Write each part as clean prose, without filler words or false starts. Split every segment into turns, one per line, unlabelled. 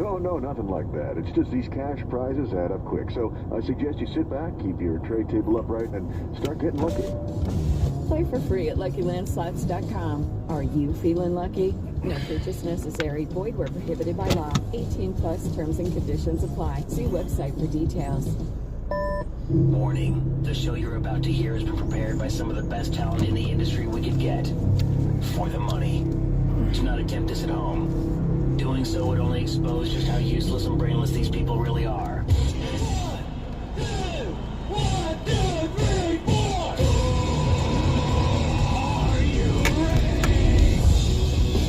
No, nothing like that. It's just these cash prizes add up quick. So I suggest you sit back, keep your tray table upright, and start getting lucky.
Play for free at LuckyLandSlots.com. Are you feeling lucky? No purchase necessary. Void where prohibited by law. 18 plus terms and conditions apply. See website for details.
Warning. The show you're about to hear has been prepared by some of the best talent in the industry we could get. For the money. Do not attempt this at home. Doing so would only expose just how useless and brainless these people really are.
1, 2, 3, 4. Are you ready?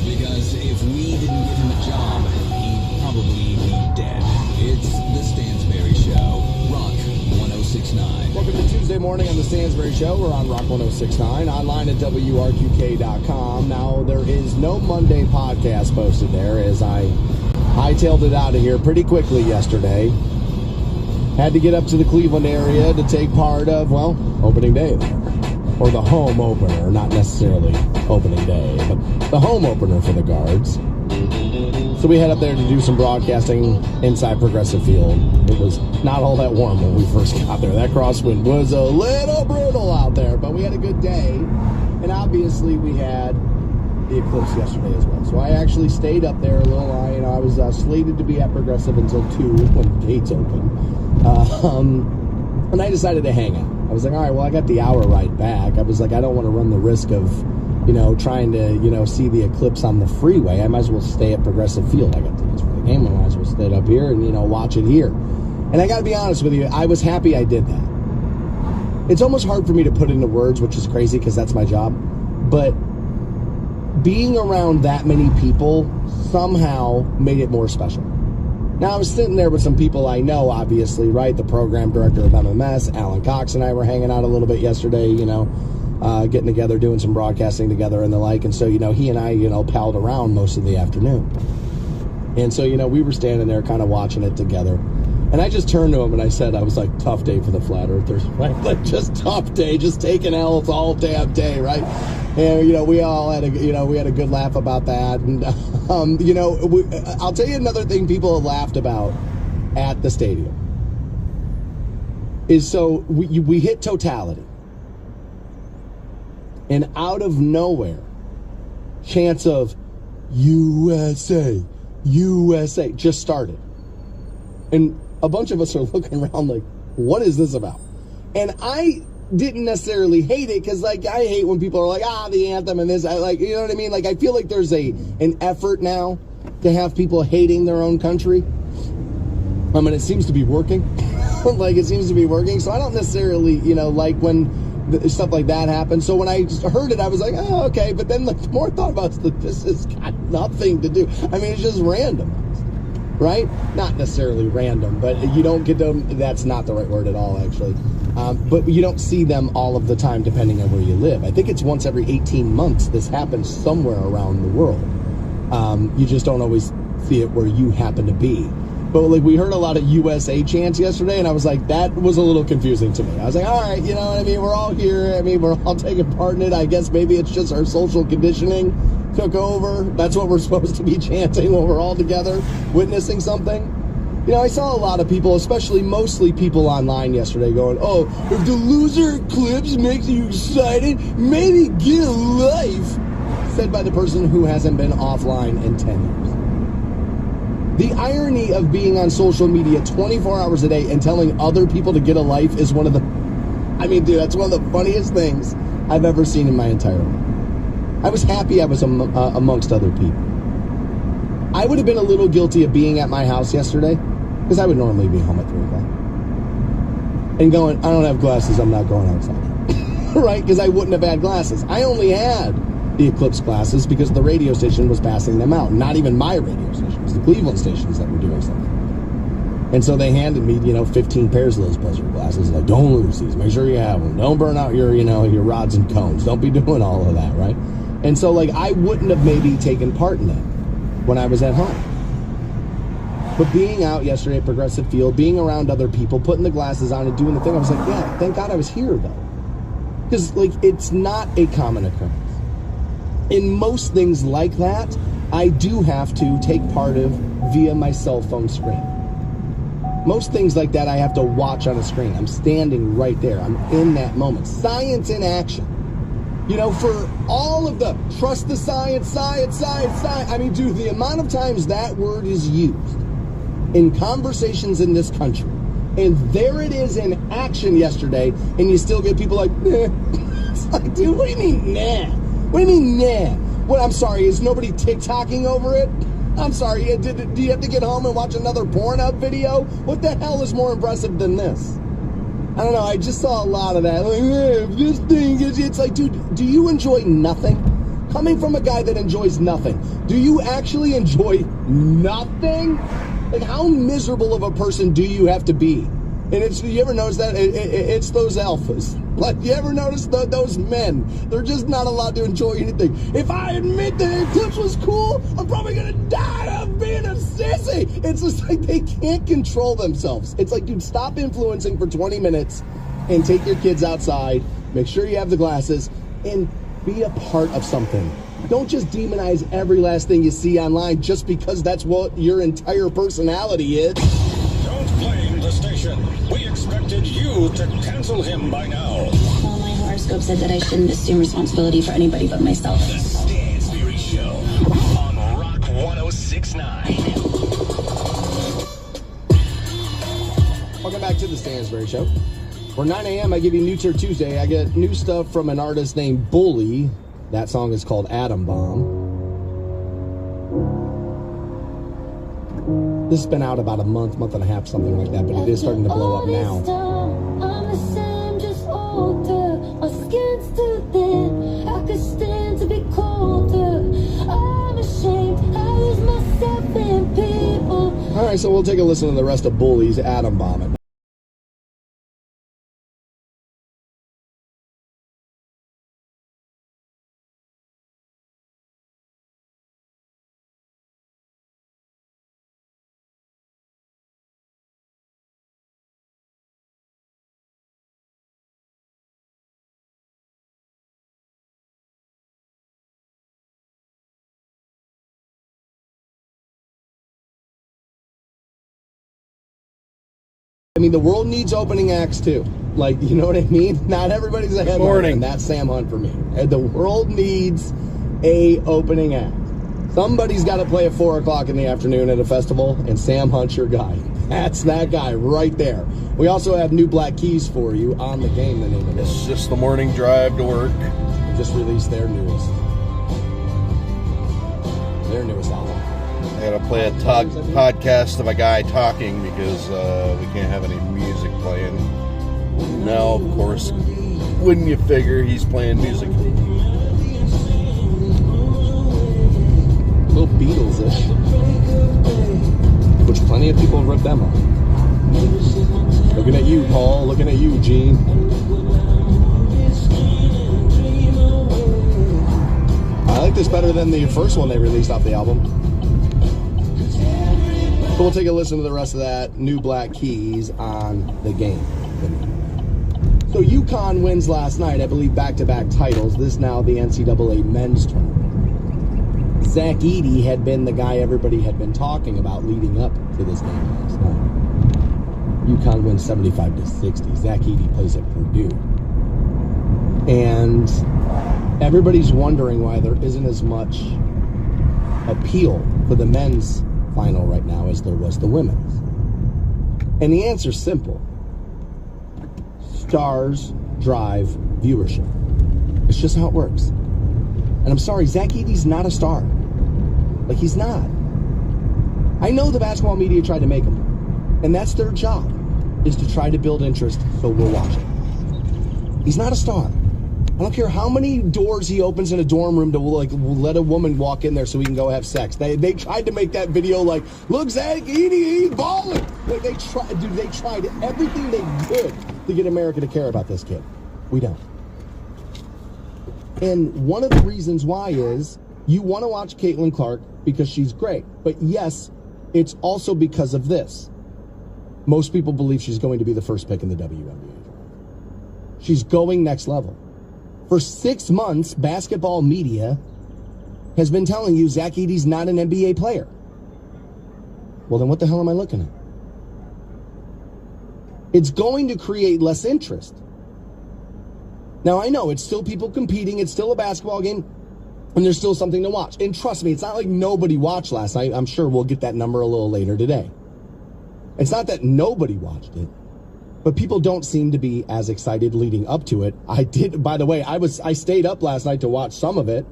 Because if we didn't give him a job, he'd probably be dead. It's the Stansberry Show. Rock 1069.
Welcome to Tuesday morning on the Stansberry Show. We're on Rock 1069, online at WRQK.com. Now, there is no Monday podcast posted there, as I hightailed it out of here pretty quickly yesterday. Had to get up to the Cleveland area to take part of, well, opening day. Or the home opener, not necessarily opening day, but the home opener for the Guards. So we head up there to do some broadcasting inside Progressive Field. It was not all that warm when we first got there. That crosswind was a little brutal out there, but we had a good day. And obviously we had the eclipse yesterday as well. So I actually stayed up there a little. I was slated to be at Progressive until 2 when the gates opened. And I decided to hang out. I was like, all right, well, I got the hour ride back. I was like, I don't want to run the risk of, trying to, see the eclipse on the freeway. I might as well stay at Progressive Field. I got tickets for the game. I might as well stay up here and, watch it here. And I got to be honest with you, I was happy I did that. It's almost hard for me to put into words, which is crazy because that's my job. But being around that many people somehow made it more special. Now, I was sitting there with some people I know, obviously, right? The program director of MMS, Alan Cox, and I were hanging out a little bit yesterday, getting together, doing some broadcasting together and the like. And so, he and I, palled around most of the afternoon. And so, we were standing there kind of watching it together. And I just turned to him and I said, I was like, tough day for the flat earthers, right? Like, just tough day, just taking L's all damn day, right? And, we all had we had a good laugh about that. And, I'll tell you another thing people have laughed about at the stadium is so we hit totality. And out of nowhere, chants of USA, USA just started. And a bunch of us are looking around like, what is this about? And I didn't necessarily hate it because, I hate when people are like, the anthem and this. I you know what I mean? I feel like there's an effort now to have people hating their own country. It seems to be working. It seems to be working. So I don't necessarily, like when stuff like that happens. So when I heard it, I was like, oh, okay. But then the more I thought about it, this has got nothing to do. It's just random. Right? Not necessarily random, but you don't get them. That's not the right word at all, actually. But you don't see them all of the time, depending on where you live. I think it's once every 18 months this happens somewhere around the world. You just don't always see it where you happen to be. But we heard a lot of USA chants yesterday, and I was like, that was a little confusing to me. I was like, all right, we're all here. We're all taking part in it. I guess maybe it's just our social conditioning took over. That's what we're supposed to be chanting when we're all together, witnessing something. I saw a lot of people, mostly people online yesterday going, oh, if the loser eclipse makes you excited, maybe get a life, said by the person who hasn't been offline in 10 years. The irony of being on social media 24 hours a day and telling other people to get a life is one of the, that's one of the funniest things I've ever seen in my entire life. I was happy I was amongst other people. I would have been a little guilty of being at my house yesterday, because I would normally be home at 3 o'clock. And going, I don't have glasses, I'm not going outside. Right? Because I wouldn't have had glasses. I only had the eclipse glasses because the radio station was passing them out. Not even my radio station. It was the Cleveland stations that were doing something. And so they handed me, 15 pairs of those buzzard glasses. Like, don't lose these. Make sure you have them. Don't burn out your, your rods and cones. Don't be doing all of that, right? And so, I wouldn't have maybe taken part in that when I was at home. But being out yesterday at Progressive Field, being around other people, putting the glasses on and doing the thing, I was like, yeah, thank God I was here, though. Because, it's not a common occurrence. In most things like that, I do have to take part of via my cell phone screen. Most things like that I have to watch on a screen. I'm standing right there. I'm in that moment. Science in action. You know, for all of the trust the science. I mean, dude, the amount of times that word is used in conversations in this country, and there it is in action yesterday, and you still get people like, nah. It's like, dude, what do you mean, nah? What do you mean, nah? What, I'm sorry, is nobody TikToking over it? I'm sorry, do you have to get home and watch another Pornhub video? What the hell is more impressive than this? I don't know, I just saw a lot of that. Like, this thing is, it's like, dude, do you enjoy nothing? Coming from a guy that enjoys nothing, do you actually enjoy nothing? Like, how miserable of a person do you have to be? And it's, you ever notice that? It's those alphas. Like, you ever notice those men? They're just not allowed to enjoy anything. If I admit that Eclipse was cool, I'm probably gonna die of being a sissy. It's just like they can't control themselves. It's like, dude, stop influencing for 20 minutes and take your kids outside. Make sure you have the glasses and be a part of something. Don't just demonize every last thing you see online just because that's what your entire personality is.
Don't blame the station. We expected you to cancel him by now.
Well, my horoscope said that I shouldn't assume responsibility for anybody but myself.
The Stansberry Show on Rock 1069.
Welcome back to the Stansberry Show. For 9 a.m., I give you New Tour Tuesday. I get new stuff from an artist named Bully. That song is called Atom Bomb. This has been out about a month and a half, something like that, but it is starting to blow up now.
I'm the same, just older. My skin's too thin. I could stand to be colder. I'm ashamed. I lose myself in people.
All right, so we'll take a listen to the rest of Bully's Atom Bomb. I mean, the world needs opening acts too. Like, you know what I mean? Not everybody's a headliner, and that's Sam Hunt for me. The world needs a opening act. Somebody's got to play at 4 o'clock in the afternoon at a festival, and Sam Hunt's your guy. That's that guy right there. We also have New Black Keys for you on the game. The name of it.
It's just the morning drive to work.
They just released their newest album.
I gotta play a podcast of a guy talking because we can't have any music playing. Now, of course, wouldn't you figure he's playing music?
Little Beatles-ish. Which plenty of people ripped them off. Looking at you, Paul. Looking at you, Gene. I like this better than the first one they released off the album. So we'll take a listen to the rest of that. New Black Keys on the game. So UConn wins last night, I believe, back-to-back titles. This now the NCAA men's tournament. Zach Edey had been the guy everybody had been talking about leading up to this game last night. UConn wins 75-60. Zach Edey plays at Purdue. And everybody's wondering why there isn't as much appeal for the men's final right now as there was the women's. And the answer's simple. Stars drive viewership. It's just how it works. And I'm sorry, Zach Edey's not a star. Like, he's not. I know the basketball media tried to make him. And that's their job, is to try to build interest so we'll watch it. He's not a star. I don't care how many doors he opens in a dorm room to, like, let a woman walk in there so he can go have sex. They tried to make that video like, look, Zach Edey, he's balling. Like, they tried everything they could to get America to care about this kid. We don't. And one of the reasons why is you want to watch Caitlin Clark because she's great. But yes, it's also because of this. Most people believe she's going to be the first pick in the WNBA. She's going next level. For 6 months, basketball media has been telling you Zach Edey's not an NBA player. Well, then what the hell am I looking at? It's going to create less interest. Now, I know it's still people competing. It's still a basketball game. And there's still something to watch. And trust me, it's not like nobody watched last night. I'm sure we'll get that number a little later today. It's not that nobody watched it. But people don't seem to be as excited leading up to it. I did, by the way, I stayed up last night to watch some of it.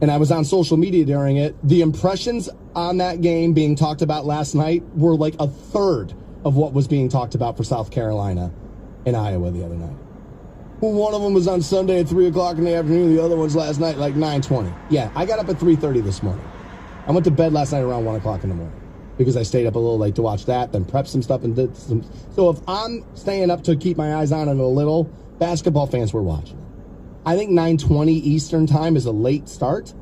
And I was on social media during it. The impressions on that game being talked about last night were like a third of what was being talked about for South Carolina and Iowa the other night. Well, one of them was on Sunday at 3 o'clock in the afternoon. The other one's last night like 9:20. Yeah, I got up at 3:30 this morning. I went to bed last night around 1 o'clock in the morning because I stayed up a little late to watch that, then prep some stuff and did some. So if I'm staying up to keep my eyes on it a little, basketball fans were watching it. I think 9:20 Eastern time is a late start.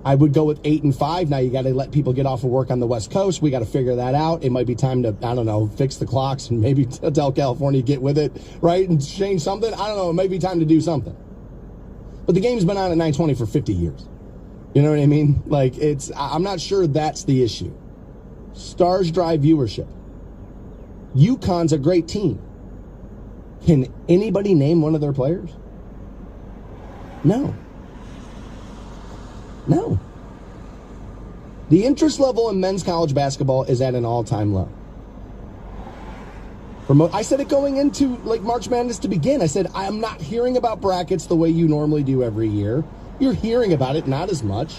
I would go with 8 and 5. Now you got to let people get off of work on the West Coast. We got to figure that out. It might be time to, I don't know, fix the clocks and maybe tell California get with it, right? And change something. I don't know. It might be time to do something. But the game's been on at 9:20 for 50 years. You know what I mean? Like, I'm not sure that's the issue. Stars drive viewership. UConn's a great team. Can anybody name one of their players? No. No. The interest level in men's college basketball is at an all-time low. I said it going into like March Madness to begin. I said, I'm not hearing about brackets the way you normally do every year. You're hearing about it, not as much.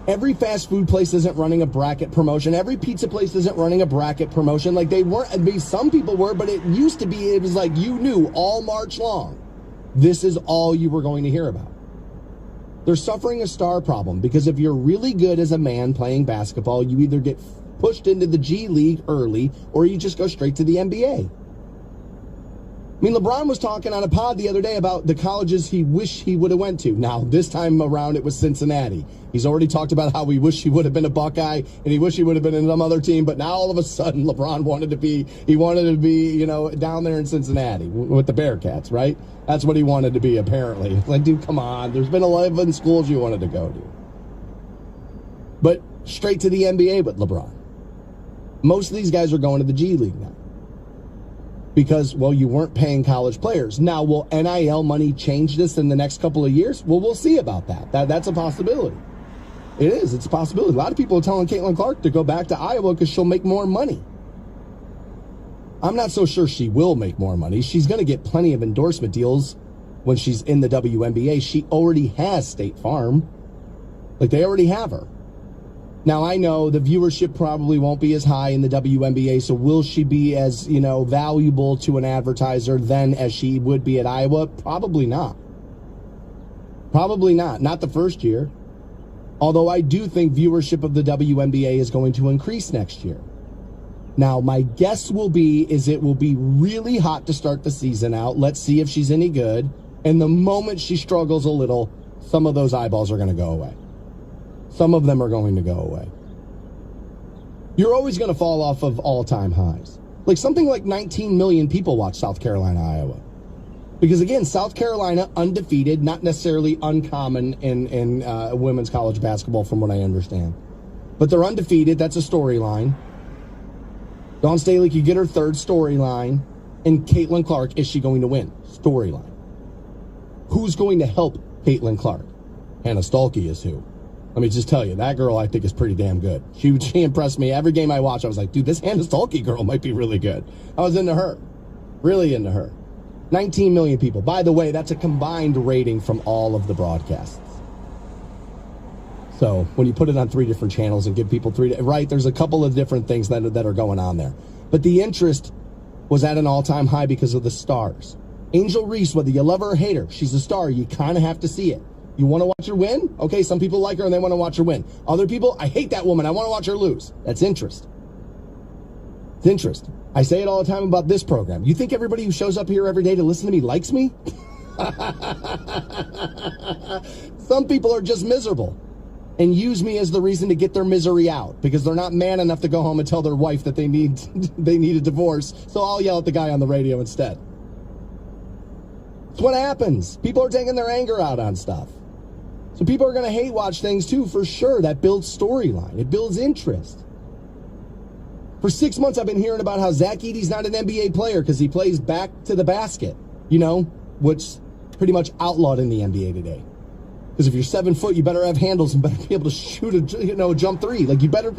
Every fast food place isn't running a bracket promotion. Every pizza place isn't running a bracket promotion. Like they weren't, I mean, some people were, but it used to be, it was like you knew all March long. This is all you were going to hear about. They're suffering a star problem because if you're really good as a man playing basketball, you either get pushed into the G League early or you just go straight to the NBA. I mean, LeBron was talking on a pod the other day about the colleges he wished he would have went to. Now, this time around, it was Cincinnati. He's already talked about how he wished he would have been a Buckeye and he wished he would have been in some other team. But now all of a sudden, LeBron wanted to be, you know, down there in Cincinnati with the Bearcats, right? That's what he wanted to be, apparently. Like, dude, come on. There's been 11 schools you wanted to go to. But straight to the NBA with LeBron. Most of these guys are going to the G League now. Because, well, you weren't paying college players. Now, will NIL money change this in the next couple of years? Well, we'll see about that. That's a possibility. It is. It's a possibility. A lot of people are telling Caitlin Clark to go back to Iowa because she'll make more money. I'm not so sure she will make more money. She's going to get plenty of endorsement deals when she's in the WNBA. She already has State Farm. Like, they already have her. Now, I know the viewership probably won't be as high in the WNBA, so will she be as, you know, valuable to an advertiser then as she would be at Iowa? Probably not. Probably not. Not the first year. Although I do think viewership of the WNBA is going to increase next year. Now, my guess will be is it will be really hot to start the season out. Let's see if she's any good. And the moment she struggles a little, some of those eyeballs are going to go away. Some of them are going to go away. You're always going to fall off of all-time highs. Like something like 19 million people watch South Carolina, Iowa. Because again, South Carolina undefeated, not necessarily uncommon in women's college basketball from what I understand. But they're undefeated. That's a storyline. Dawn Staley could get her third storyline. And Caitlin Clark, is she going to win? Storyline. Who's going to help Caitlin Clark? Hannah Stuelke is who. Let me just tell you, that girl I think is pretty damn good. She impressed me. Every game I watched, I was like, dude, this Hannah Stuelke girl might be really good. I was into her. Really into her. 19 million people. By the way, that's a combined rating from all of the broadcasts. So when you put it on 3 different channels and give people 3, right, there's a couple of different things that are going on there. But the interest was at an all-time high because of the stars. Angel Reese, whether you love her or hate her, she's a star. You kind of have to see it. You want to watch her win? Okay, some people like her and they want to watch her win. Other people, I hate that woman. I want to watch her lose. That's interest. It's interest. I say it all the time about this program. You think everybody who shows up here every day to listen to me likes me? Some people are just miserable and use me as the reason to get their misery out because they're not man enough to go home and tell their wife that they need a divorce. So I'll yell at the guy on the radio instead. It's what happens. People are taking their anger out on stuff. So people are going to hate watch things too, for sure. That builds storyline. It builds interest. For 6 months, I've been hearing about how Zach Edey's not an NBA player because he plays back to the basket, you know, which pretty much outlawed in the NBA today. Because if you're 7 foot, you better have handles and better be able to shoot a jump three. Like, you better,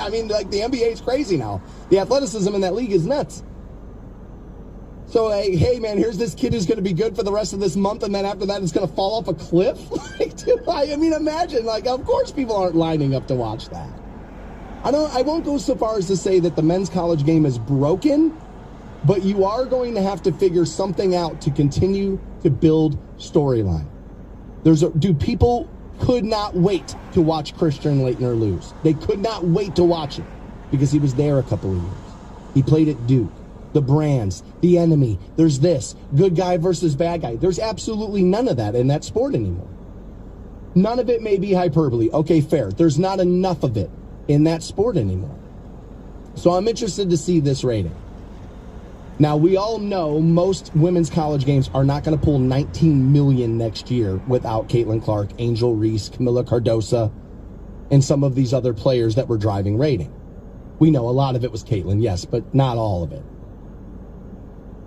I mean, like, the NBA is crazy now. The athleticism in that league is nuts. So, hey, man, here's this kid who's going to be good for the rest of this month, and then after that, it's going to fall off a cliff? Like, dude, I mean, imagine, like, of course people aren't lining up to watch that. I won't go so far as to say that the men's college game is broken, but you are going to have to figure something out to continue to build storyline. People could not wait to watch Christian Laettner lose. They could not wait to watch it because he was there a couple of years. He played at Duke. The brands, the enemy, there's this, good guy versus bad guy. There's absolutely none of that in that sport anymore. None of it may be hyperbole. Okay, fair. There's not enough of it in that sport anymore. So I'm interested to see this rating. Now, we all know most women's college games are not going to pull 19 million next year without Caitlin Clark, Angel Reese, Camila Cardosa, and some of these other players that were driving rating. We know a lot of it was Caitlin, yes, but not all of it.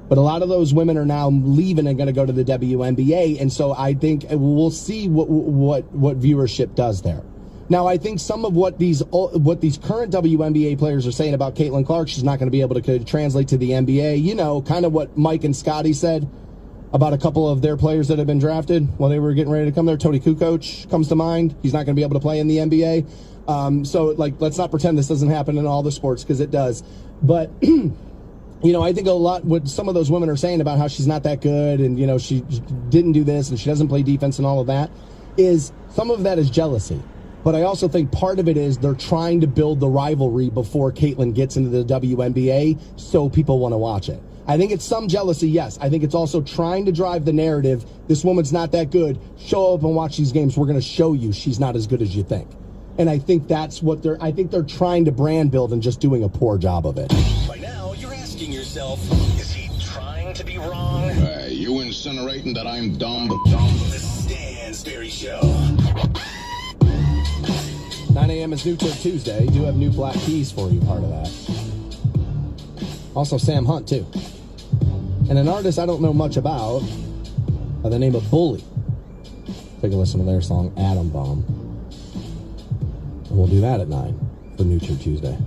But a lot of those women are now leaving and going to go to the WNBA, and so I think we'll see what viewership does there. Now, I think some of what these current WNBA players are saying about Caitlin Clark, she's not going to be able to translate to the NBA. You know, kind of what Mike and Scotty said about a couple of their players that have been drafted while they were getting ready to come there. Tony Kukoc comes to mind. He's not going to be able to play in the NBA. So, like, let's not pretend this doesn't happen in all the sports, because it does. But you know, I think a lot what some of those women are saying about how she's not that good and, you know, she didn't do this and she doesn't play defense and all of that is some of that is jealousy. But I also think part of it is they're trying to build the rivalry before Caitlin gets into the WNBA so people want to watch it. I think it's some jealousy, yes. I think it's also trying to drive the narrative. This woman's not that good. Show up and watch these games. We're going to show you she's not as good as you think. And I think that's what they're trying to brand build and just doing a poor job of it.
By now, you're asking yourself, is he trying to be wrong?
You incinerating that I'm dumb?
The Stansberry Show.
9 a.m. is New Turd Tuesday. Do have new black keys for you, part of that. Also Sam Hunt, too. And an artist I don't know much about by the name of Bully. Take a listen to their song, Atom Bomb. And we'll do that at 9 for New Turd Tuesday.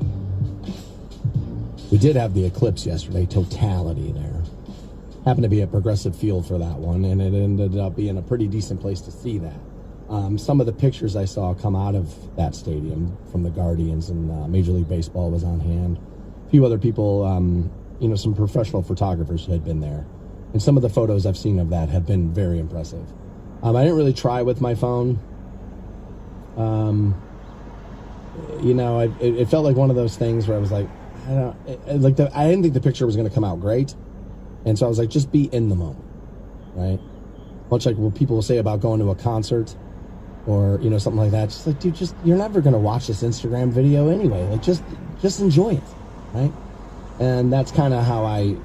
We did have the eclipse yesterday, totality there. Happened to be a Progressive Field for that one, and it ended up being a pretty decent place to see that. Some of the pictures I saw come out of that stadium from the Guardians and Major League Baseball was on hand. A few other people, you know, some professional photographers who had been there. And some of the photos I've seen of that have been very impressive. I didn't really try with my phone. You know, it felt like one of those things where I was like, I didn't think the picture was going to come out great. And so I was like, just be in the moment, right? Much like what people will say about going to a concert or, you know, something like that. Just like, dude, you're never going to watch this Instagram video anyway. Like, just enjoy it, right? And that's kind of how I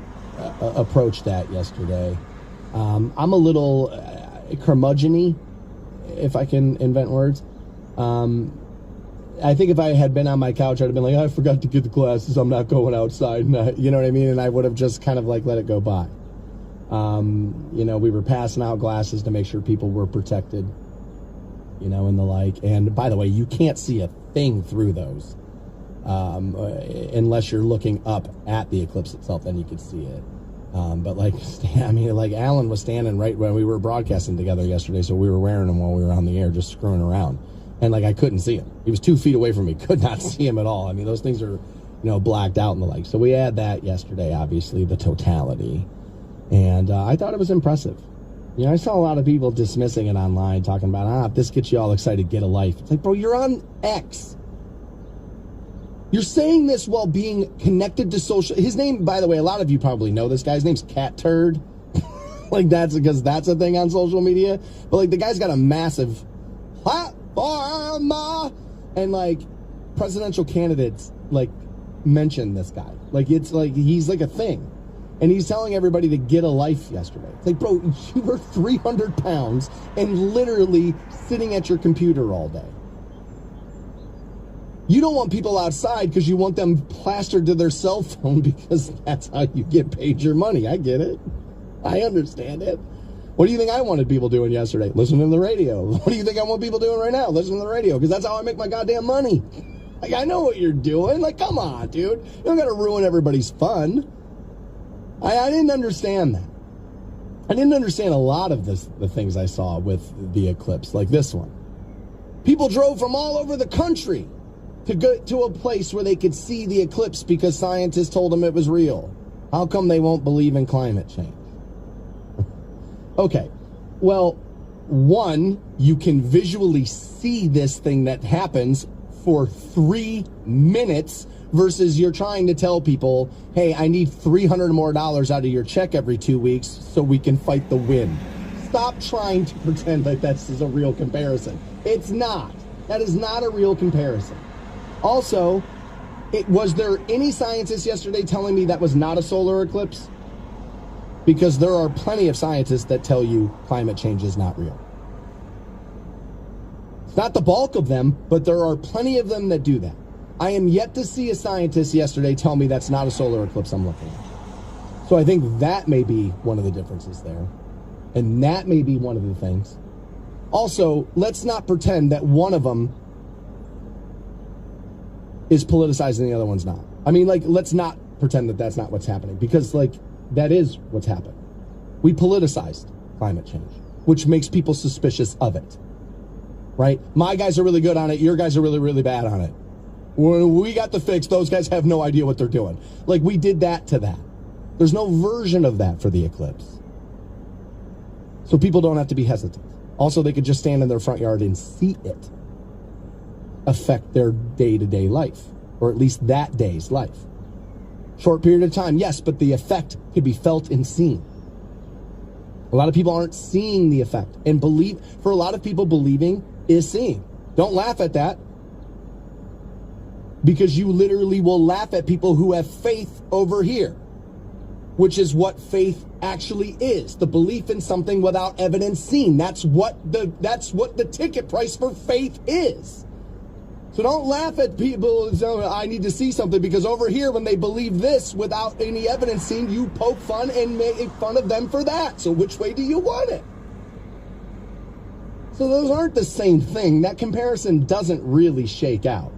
approached that yesterday. I'm a little curmudgeon-y, if I can invent words. I think if I had been on my couch, I'd have been like, I forgot to get the glasses. I'm not going outside. You know what I mean? And I would have just kind of like let it go by. You know, we were passing out glasses to make sure people were protected, you know, and the like. And by the way, you can't see a thing through those unless you're looking up at the eclipse itself, then you could see it. But like, I mean, like Alan was standing right when we were broadcasting together yesterday, so we were wearing them while we were on the air, just screwing around. And like, I couldn't see him. He was 2 feet away from me. Could not see him at all. I mean, those things are, you know, blacked out and the like. So we had that yesterday, obviously, the totality. And I thought it was impressive. You know, I saw a lot of people dismissing it online, talking about, if this gets you all excited, get a life. It's like, bro, you're on X. You're saying this while being connected to social. His name, by the way, a lot of you probably know this guy. His name's Cat Turd. Like, that's because that's a thing on social media. But like, the guy's got a massive platform. And like, presidential candidates like mention this guy. Like, it's like he's like a thing. And he's telling everybody to get a life yesterday. It's like, bro, you were 300 pounds and literally sitting at your computer all day. You don't want people outside because you want them plastered to their cell phone because that's how you get paid your money. I get it. I understand it. What do you think I wanted people doing yesterday? Listening to the radio. What do you think I want people doing right now? Listening to the radio, because that's how I make my goddamn money. Like, I know what you're doing. Like, come on, dude. You don't got to ruin everybody's fun. I didn't understand that. I didn't understand a lot of the things I saw with the eclipse, like this one. People drove from all over the country to go to a place where they could see the eclipse because scientists told them it was real. How come they won't believe in climate change? Okay, well, one, you can visually see this thing that happens for 3 minutes versus you're trying to tell people, hey, I need $300 more out of your check every 2 weeks so we can fight the wind. Stop trying to pretend like that's a real comparison. It's not. That is not a real comparison. Also, was there any scientists yesterday telling me that was not a solar eclipse? Because there are plenty of scientists that tell you climate change is not real. It's not the bulk of them, but there are plenty of them that do that. I am yet to see a scientist yesterday tell me that's not a solar eclipse I'm looking at. So I think that may be one of the differences there. And that may be one of the things. Also, let's not pretend that one of them is politicized and the other one's not. I mean, like, let's not pretend that that's not what's happening, because, like, that is what's happened. We politicized climate change, which makes people suspicious of it, right? My guys are really good on it. Your guys are really, really bad on it. When we got the fix, those guys have no idea what they're doing. Like, we did that to that. There's no version of that for the eclipse. So people don't have to be hesitant. Also, they could just stand in their front yard and see it affect their day-to-day life, or at least that day's life. Short period of time, yes, but the effect could be felt and seen. A lot of people aren't seeing the effect. And for a lot of people, believing is seeing. Don't laugh at that. Because you literally will laugh at people who have faith over here. Which is what faith actually is. The belief in something without evidence seen. That's what the ticket price for faith is. So don't laugh at people, I need to see something, because over here, when they believe this without any evidence seen, you poke fun and make fun of them for that. So which way do you want it? So those aren't the same thing. That comparison doesn't really shake out.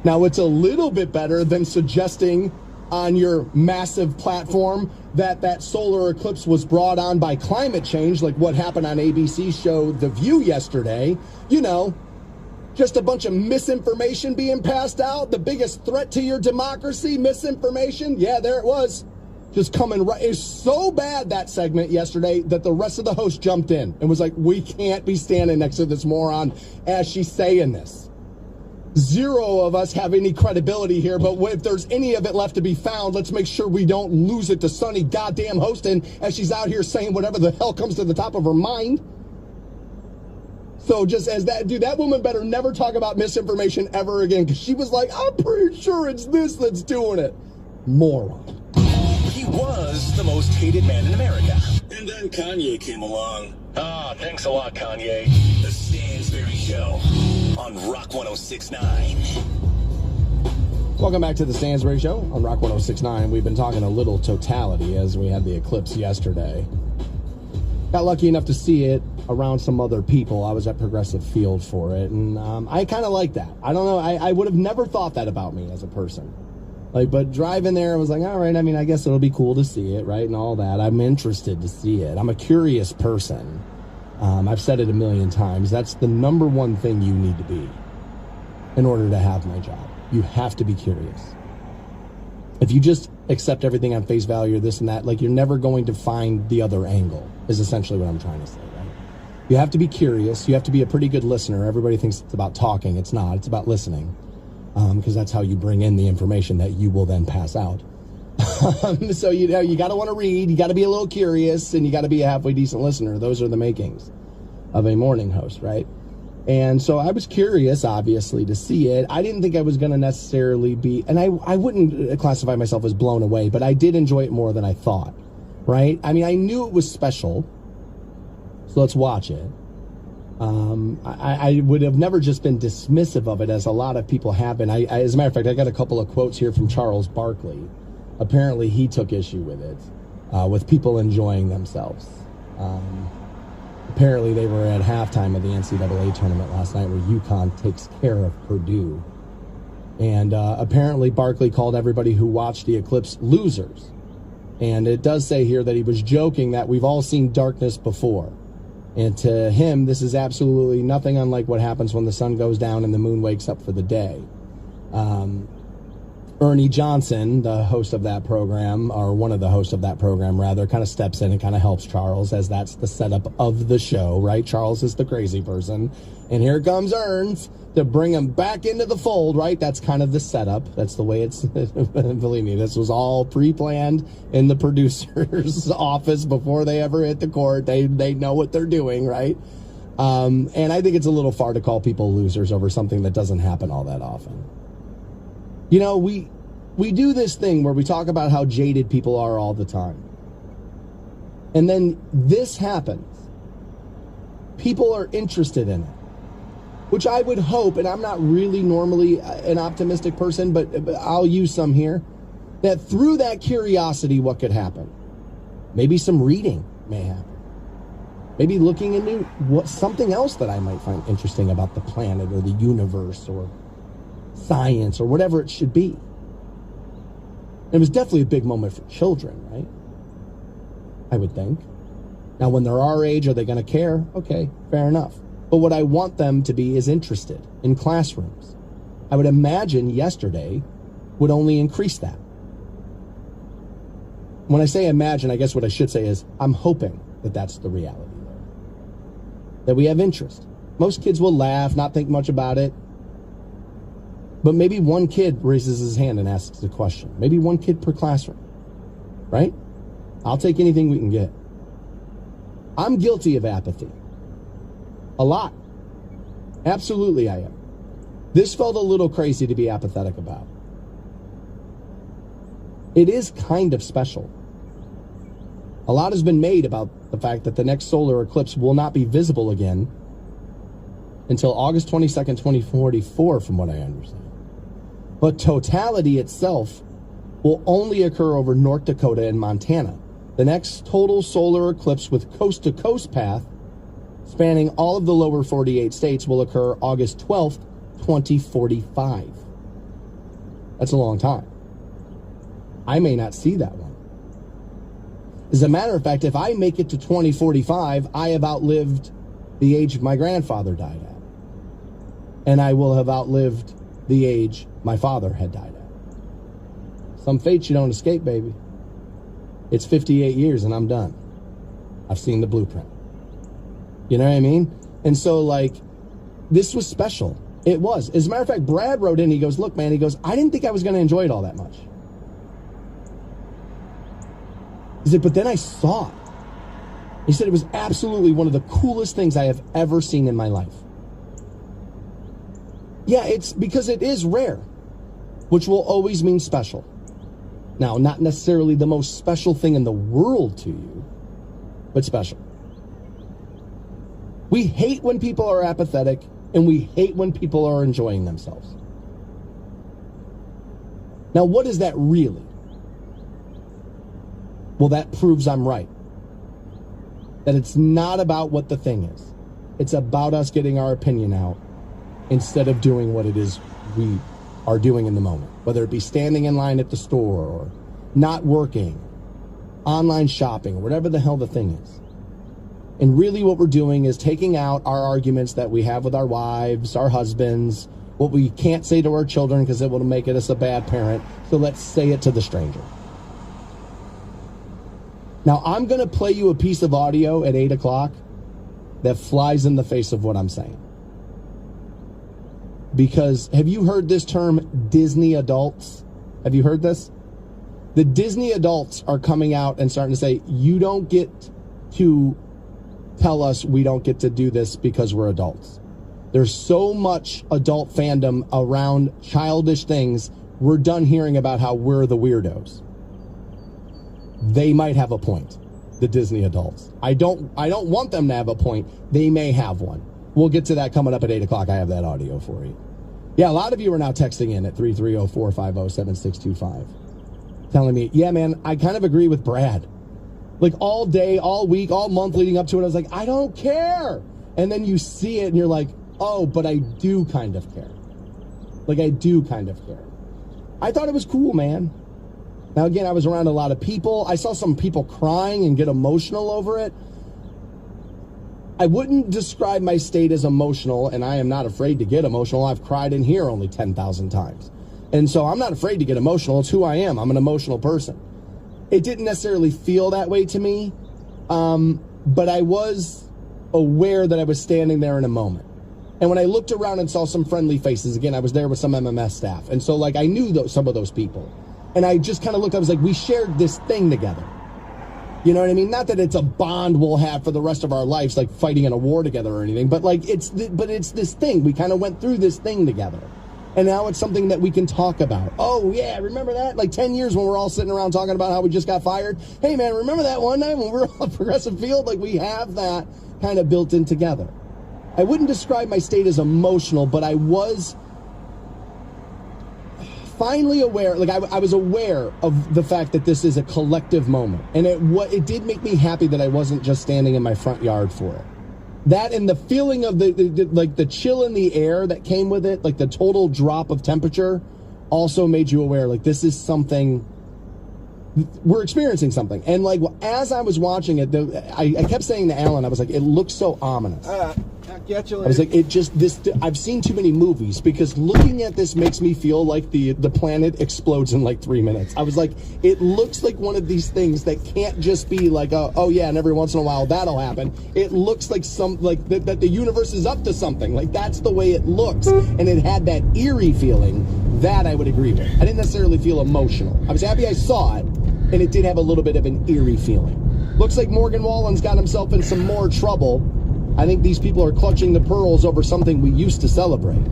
Now, it's a little bit better than suggesting on your massive platform that solar eclipse was brought on by climate change, like what happened on ABC's show The View yesterday. You know, just a bunch of misinformation being passed out. The biggest threat to your democracy, misinformation. Yeah, there it was. Just coming right. It's so bad, that segment yesterday, that the rest of the host jumped in and was like, we can't be standing next to this moron as she's saying this. Zero of us have any credibility here, but if there's any of it left to be found, let's make sure we don't lose it to Sunny goddamn Hostin as she's out here saying whatever the hell comes to the top of her mind. So just as that, dude, that woman better never talk about misinformation ever again, because she was like, I'm pretty sure it's this that's doing it. Moron.
He was the most hated man in America. And then Kanye came along. Ah, thanks a lot, Kanye. The Stansberry Show on Rock 106.9.
Welcome back to the Stansberry Show on Rock 106.9. We've been talking a little totality as we had the eclipse yesterday. Got lucky enough to see it around some other people. I was at Progressive Field for it, and I kind of like that. I don't know, I would have never thought that about me as a person. Like, but driving there, I was like, all right, I mean, I guess it'll be cool to see it, right, and all that. I'm interested to see it. I'm a curious person. I've said it a million times. That's the number one thing you need to be in order to have my job. You have to be curious. If you just accept everything on face value or this and that, like, you're never going to find the other angle, is essentially what I'm trying to say, right? You have to be curious. You have to be a pretty good listener. Everybody thinks it's about talking. It's not. It's about listening, because that's how you bring in the information that you will then pass out. So, you know, you got to want to read, you got to be a little curious, and you got to be a halfway decent listener. Those are the makings of a morning host, right? And so I was curious, obviously, to see it. I didn't think I was going to necessarily be, and I wouldn't classify myself as blown away, but I did enjoy it more than I thought, right? I mean, I knew it was special, so let's watch it. I would have never just been dismissive of it, as a lot of people have been. As a matter of fact, I got a couple of quotes here from Charles Barkley. Apparently, he took issue with it, with people enjoying themselves. Apparently, they were at halftime of the NCAA tournament last night where UConn takes care of Purdue. And apparently, Barkley called everybody who watched the eclipse losers. And it does say here that he was joking that we've all seen darkness before. And to him, this is absolutely nothing unlike what happens when the sun goes down and the moon wakes up for the day. Ernie Johnson, the host of that program, or one of the hosts of that program, rather, kind of steps in and kind of helps Charles, as that's the setup of the show, right? Charles is the crazy person. And here comes Ernst to bring him back into the fold, right? That's kind of the setup. That's the way it's, believe me, this was all pre-planned in the producer's office before they ever hit the court. They know what they're doing, right? And I think it's a little far to call people losers over something that doesn't happen all that often. You know, we do this thing where we talk about how jaded people are all the time. And then this happens. People are interested in it. Which I would hope, and I'm not really normally an optimistic person, but I'll use some here, that through that curiosity, what could happen? Maybe some reading may happen. Maybe looking into something else that I might find interesting about the planet or the universe or science or whatever it should be. It was definitely a big moment for children, right? I would think. Now, when they're our age, are they going to care? Okay, fair enough. But what I want them to be is interested in classrooms. I would imagine yesterday would only increase that. When I say imagine, I guess what I should say is I'm hoping that that's the reality there. That we have interest. Most kids will laugh, not think much about it. But maybe one kid raises his hand and asks a question. Maybe one kid per classroom. Right? I'll take anything we can get. I'm guilty of apathy. A lot. Absolutely I am. This felt a little crazy to be apathetic about. It is kind of special. A lot has been made about the fact that the next solar eclipse will not be visible again until August 22nd, 2044, from what I understand. But totality itself will only occur over North Dakota and Montana. The next total solar eclipse with coast-to-coast path spanning all of the lower 48 states will occur August 12th, 2045. That's a long time. I may not see that one. As a matter of fact, if I make it to 2045, I have outlived the age my grandfather died at. And I will have outlived the age my father had died at. Some fates you don't escape, baby. It's 58 years and I'm done. I've seen the blueprint. You know what I mean? And so, like, this was special. It was. As a matter of fact, Brad wrote in, he goes, look, man, he goes, I didn't think I was going to enjoy it all that much. He said, but then I saw it. He said it was absolutely one of the coolest things I have ever seen in my life. Yeah, it's because it is rare, which will always mean special. Now, not necessarily the most special thing in the world to you, but special. We hate when people are apathetic, and we hate when people are enjoying themselves. Now, what is that really? Well, that proves I'm right. That it's not about what the thing is. It's about us getting our opinion out instead of doing what it is we are doing in the moment. Whether it be standing in line at the store or not working, online shopping, or whatever the hell the thing is. And really what we're doing is taking out our arguments that we have with our wives, our husbands, what we can't say to our children because it will make us a bad parent. So let's say it to the stranger. Now, I'm going to play you a piece of audio at 8 o'clock that flies in the face of what I'm saying. Because have you heard this term, Disney adults? Have you heard this? The Disney adults are coming out and starting to say, you don't get to tell us we don't get to do this because we're adults. There's so much adult fandom around childish things. We're done hearing about how we're the weirdos. They might have a point, the Disney adults. I don't want them to have a point. They may have one. We'll get to that coming up at 8 o'clock. I have that audio for you. Yeah, a lot of you are now texting in at 330-450-7625. Telling me, yeah, man, I kind of agree with Brad. Like all day, all week, all month leading up to it, I was like, I don't care. And then you see it and you're like, oh, but I do kind of care. Like, I do kind of care. I thought it was cool, man. Now, again, I was around a lot of people. I saw some people crying and get emotional over it. I wouldn't describe my state as emotional, and I am not afraid to get emotional. I've cried in here only 10,000 times. And so I'm not afraid to get emotional. It's who I am. I'm an emotional person. It didn't necessarily feel that way to me, but I was aware that I was standing there in a moment. And when I looked around and saw some friendly faces, again, I was there with some MMS staff. And so, like, I knew some of those people. And I just kind of looked, I was like, we shared this thing together. You know what I mean? Not that it's a bond we'll have for the rest of our lives, like fighting in a war together or anything, but like it's this thing. We kind of went through this thing together. And now it's something that we can talk about. Oh, yeah, remember that? Like 10 years when we're all sitting around talking about how we just got fired? Hey, man, remember that one night when we were on Progressive Field? Like, we have that kind of built in together. I wouldn't describe my state as emotional, but I was finally aware, like I was aware of the fact that this is a collective moment. And it did make me happy that I wasn't just standing in my front yard for it. That and the feeling of the chill in the air that came with it, like the total drop of temperature, also made you aware, like, this is something, we're experiencing something. And like, as I was watching it, I kept saying to Alan, I was like, it looks so ominous. I was like, I've seen too many movies, because looking at this makes me feel like the planet explodes in like 3 minutes. I was like, it looks like one of these things that can't just be like, oh yeah, and every once in a while that'll happen. It looks like that the universe is up to something. Like, that's the way it looks. And it had that eerie feeling that I would agree with. I didn't necessarily feel emotional. I was happy I saw it, and it did have a little bit of an eerie feeling. Looks like Morgan Wallen's got himself in some more trouble. I think these people are clutching the pearls over something we used to celebrate.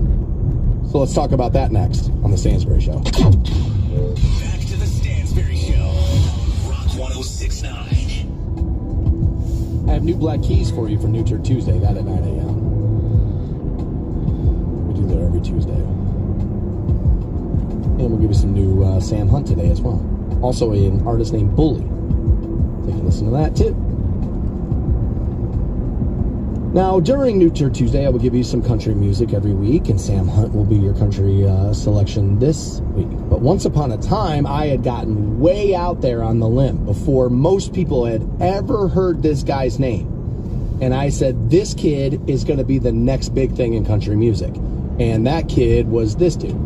So let's talk about that next on The Stansberry Show.
Back to The Stansberry Show. Rock 106.9.
I have new black keys for you for New Turd Tuesday, that at 9 a.m. We do that every Tuesday. And we'll give you some new Sam Hunt today as well. Also an artist named Bully. Take a listen to that too. Now, during New Turd Tuesday, I will give you some country music every week, and Sam Hunt will be your country selection this week. But once upon a time, I had gotten way out there on the limb before most people had ever heard this guy's name. And I said, this kid is going to be the next big thing in country music. And that kid was this dude.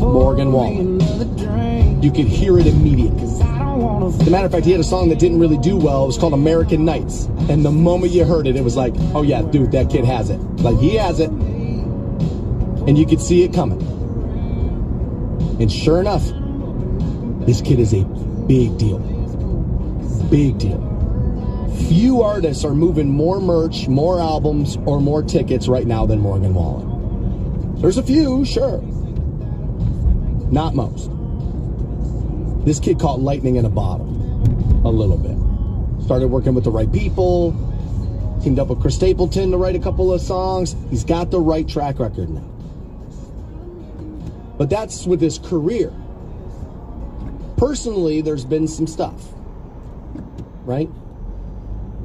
Morgan Wallen. You could hear it immediately. As a matter of fact, he had a song that didn't really do well. It was called American Nights. And the moment you heard it, it was like, oh yeah, dude, that kid has it. Like, he has it. And you could see it coming. And sure enough, this kid is a big deal. Big deal. Few artists are moving more merch, more albums, or more tickets right now than Morgan Wallen. There's a few, sure. Not most. This kid caught lightning in a bottle, a little bit. Started working with the right people, teamed up with Chris Stapleton to write a couple of songs. He's got the right track record now. But that's with his career. Personally, there's been some stuff, right?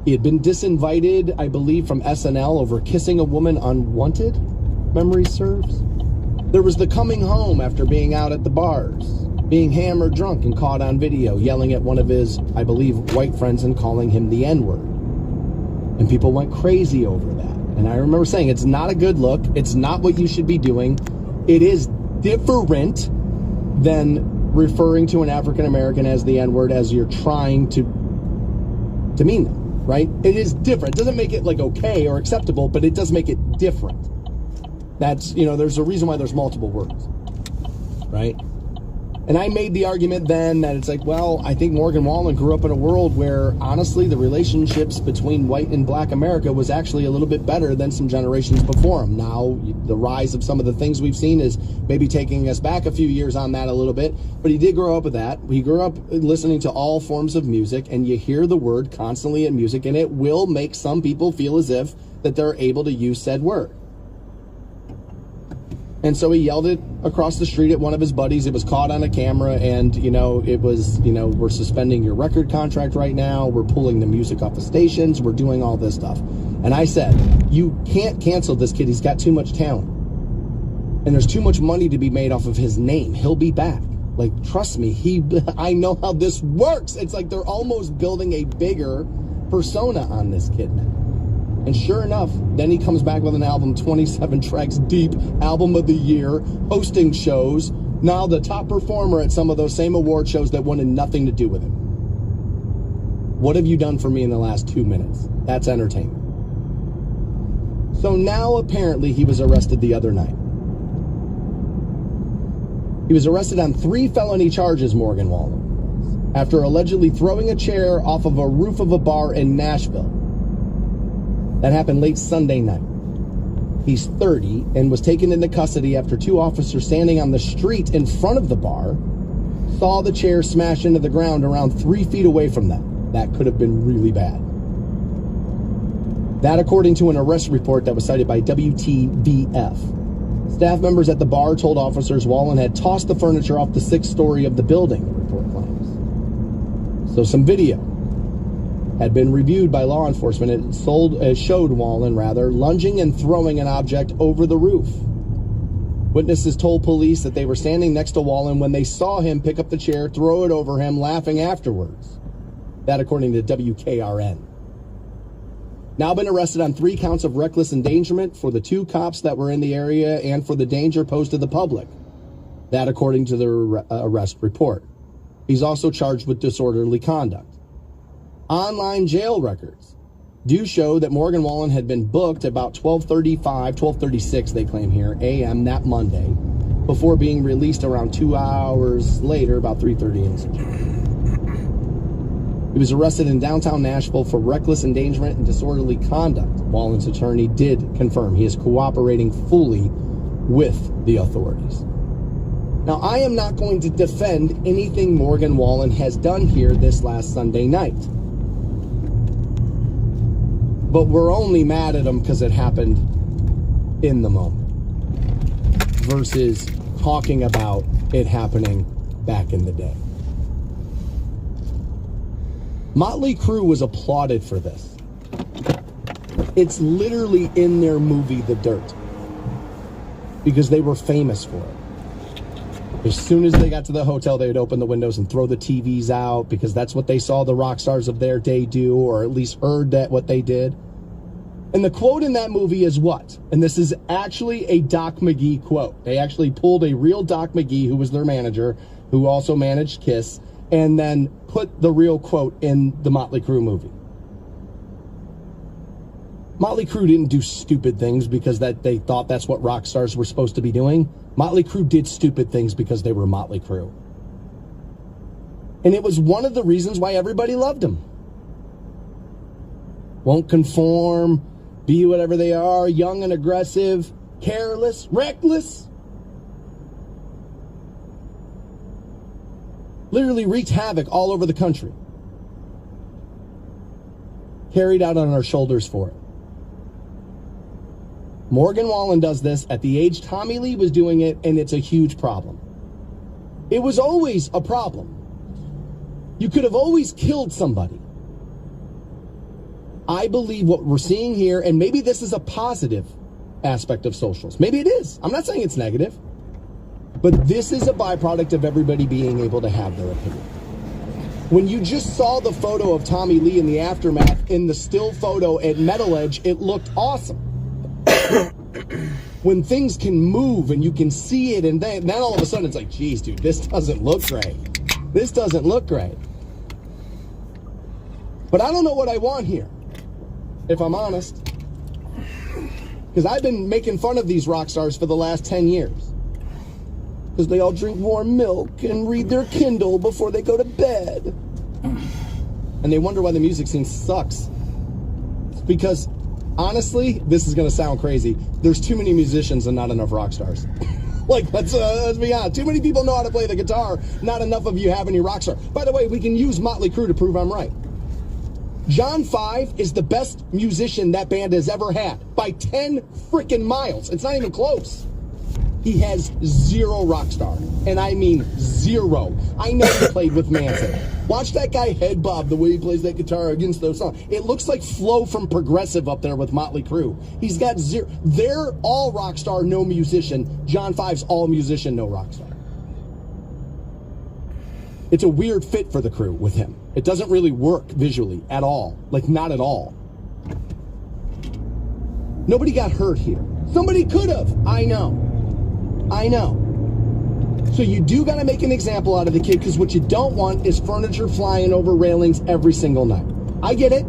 He had been disinvited, I believe, from SNL over kissing a woman unwanted, memory serves. There was the coming home after being out at the bars, being hammered drunk and caught on video, yelling at one of his, I believe, white friends and calling him the N-word. And people went crazy over that. And I remember saying, it's not a good look. It's not what you should be doing. It is different than referring to an African-American as the N-word as you're trying to mean them, right? It is different. It doesn't make it like okay or acceptable, but it does make it different. That's, there's a reason why there's multiple words, right? And I made the argument then that it's like, well, I think Morgan Wallen grew up in a world where, honestly, the relationships between white and black America was actually a little bit better than some generations before him. Now, the rise of some of the things we've seen is maybe taking us back a few years on that a little bit. But he did grow up with that. He grew up listening to all forms of music, and you hear the word constantly in music, and it will make some people feel as if that they're able to use said word. And so he yelled it across the street at one of his buddies. It was caught on a camera, and, it was, we're suspending your record contract right now. We're pulling the music off the stations. We're doing all this stuff. And I said, you can't cancel this kid. He's got too much talent. And there's too much money to be made off of his name. He'll be back. Like, trust me, I know how this works. It's like they're almost building a bigger persona on this kid now. And sure enough, then he comes back with an album, 27 tracks deep, album of the year, hosting shows, now the top performer at some of those same award shows that wanted nothing to do with it. What have you done for me in the last 2 minutes? That's entertainment. So now apparently he was arrested the other night. He was arrested on 3 felony charges, Morgan Wallen, after allegedly throwing a chair off of a roof of a bar in Nashville. That happened late Sunday night. He's 30 and was taken into custody after 2 officers standing on the street in front of the bar saw the chair smash into the ground around 3 feet away from them. That could have been really bad. That according to an arrest report that was cited by WTVF. Staff members at the bar told officers Wallen had tossed the furniture off the 6th story of the building, the report claims. So some video had been reviewed by law enforcement. It showed Wallen, lunging and throwing an object over the roof. Witnesses told police that they were standing next to Wallen when they saw him pick up the chair, throw it over him, laughing afterwards. That according to WKRN. Now been arrested on 3 counts of reckless endangerment for the 2 cops that were in the area and for the danger posed to the public. That according to the arrest report. He's also charged with disorderly conduct. Online jail records do show that Morgan Wallen had been booked about 12:36 they claim here, a.m. that Monday, before being released around 2 hours later, about 3:30 a.m. He was arrested in downtown Nashville for reckless endangerment and disorderly conduct. Wallen's attorney did confirm he is cooperating fully with the authorities. Now, I am not going to defend anything Morgan Wallen has done here this last Sunday night. But we're only mad at him because it happened in the moment versus talking about it happening back in the day. Motley Crue was applauded for this. It's literally in their movie, The Dirt, because they were famous for it. As soon as they got to the hotel, they would open the windows and throw the TVs out because that's what they saw the rock stars of their day do, or at least heard that what they did. And the quote in that movie is what? And this is actually a Doc McGee quote. They actually pulled a real Doc McGee, who was their manager, who also managed Kiss, and then put the real quote in the Motley Crue movie. Motley Crue didn't do stupid things because they thought that's what rock stars were supposed to be doing. Motley Crue did stupid things because they were Motley Crue. And it was one of the reasons why everybody loved them. Won't conform, be whatever they are, young and aggressive, careless, reckless. Literally wreaked havoc all over the country. Carried out on our shoulders for it. Morgan Wallen does this at the age Tommy Lee was doing it, and it's a huge problem. It was always a problem. You could have always killed somebody. I believe what we're seeing here, and maybe this is a positive aspect of socials. Maybe it is. I'm not saying it's negative. But this is a byproduct of everybody being able to have their opinion. When you just saw the photo of Tommy Lee in the aftermath in the still photo at Metal Edge, it looked awesome. When things can move and you can see it, and then all of a sudden it's like, geez, dude, this doesn't look great. This doesn't look great. But I don't know what I want here, if I'm honest. Because I've been making fun of these rock stars for the last 10 years. because they all drink warm milk and read their Kindle before they go to bed. And they wonder why the music scene sucks. It's because, honestly, this is going to sound crazy, there's too many musicians and not enough rock stars. Like, let's be honest. Too many people know how to play the guitar. Not enough of you have any rock star. By the way, we can use Motley Crue to prove I'm right. John 5 is the best musician that band has ever had by 10 freaking miles. It's not even close. He has zero rock star, and I mean zero. I know he played with Manson. Watch that guy head bob the way he plays that guitar against those songs. It looks like Flo from Progressive up there with Motley Crue. He's got zero. They're all rock star, no musician. John 5's all musician, no rock star. It's a weird fit for the Crew with him. It doesn't really work visually at all. Like, not at all. Nobody got hurt here. Somebody could have. I know. So you do got to make an example out of the kid, because what you don't want is furniture flying over railings every single night. I get it.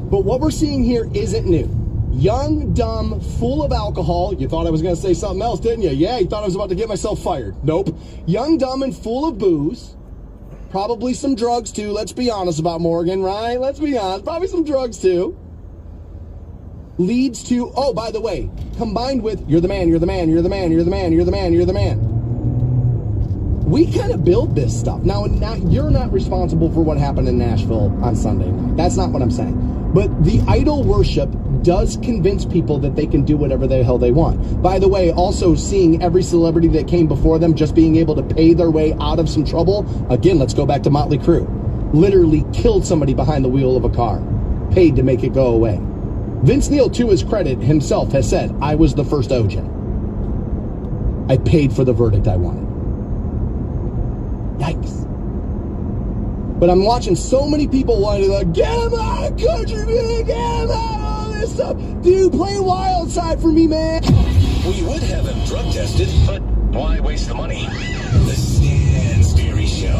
But what we're seeing here isn't new. Young, dumb, full of alcohol. You thought I was going to say something else, didn't you? Yeah, you thought I was about to get myself fired. Nope. Young, dumb, and full of booze. Probably some drugs, too. Let's be honest about Morgan, right? Let's be honest. Probably some drugs, too. Leads to, oh, by the way, combined with, you're the man, you're the man, you're the man, you're the man, you're the man, you're the man. We kind of build this stuff. Now, you're not responsible for what happened in Nashville on Sunday night. That's not what I'm saying. But the idol worship does convince people that they can do whatever the hell they want. By the way, also seeing every celebrity that came before them just being able to pay their way out of some trouble. Again, let's go back to Motley Crue. Literally killed somebody behind the wheel of a car. Paid to make it go away. Vince Neil, to his credit, himself has said, I was the first OJ. I paid for the verdict I wanted. Yikes. But I'm watching so many people wanting to, like, get him out of country music, get him out of all this stuff. Dude, play Wild Side for me, man.
We would have him drug tested, but why waste the money? The Stansberry Show